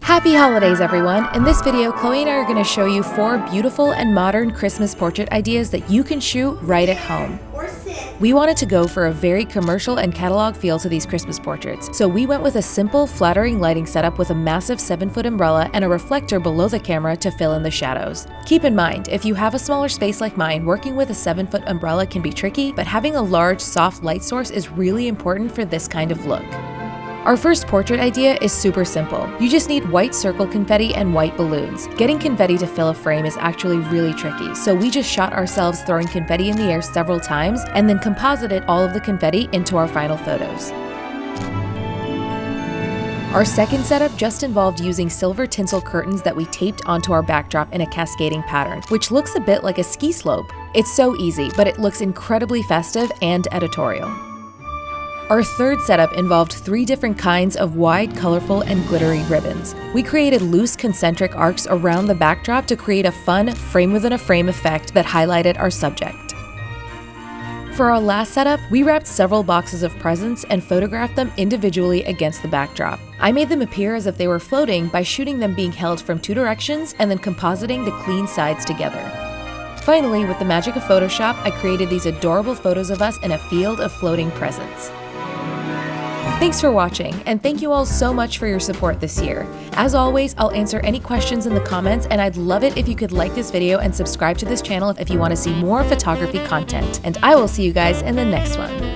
Happy holidays, everyone! In this video, Chloe and I are going to show you 4 beautiful and modern Christmas portrait ideas that you can shoot right at home. We wanted to go for a very commercial and catalog feel to these Christmas portraits, so we went with a simple, flattering lighting setup with a massive 7-foot umbrella and a reflector below the camera to fill in the shadows. Keep in mind, if you have a smaller space like mine, working with a 7-foot umbrella can be tricky, but having a large, soft light source is really important for this kind of look. Our first portrait idea is super simple. You just need white circle confetti and white balloons. Getting confetti to fill a frame is actually really tricky, so we just shot ourselves throwing confetti in the air several times and then composited all of the confetti into our final photos. Our second setup just involved using silver tinsel curtains that we taped onto our backdrop in a cascading pattern, which looks a bit like a ski slope. It's so easy, but it looks incredibly festive and editorial. Our third setup involved 3 different kinds of wide, colorful, and glittery ribbons. We created loose concentric arcs around the backdrop to create a fun frame-within-a-frame effect that highlighted our subject. For our last setup, we wrapped several boxes of presents and photographed them individually against the backdrop. I made them appear as if they were floating by shooting them being held from 2 directions and then compositing the clean sides together. Finally, with the magic of Photoshop, I created these adorable photos of us in a field of floating presents. Thanks for watching, and thank you all so much for your support this year. As always, I'll answer any questions in the comments, and I'd love it if you could like this video and subscribe to this channel if you want to see more photography content. And I will see you guys in the next one.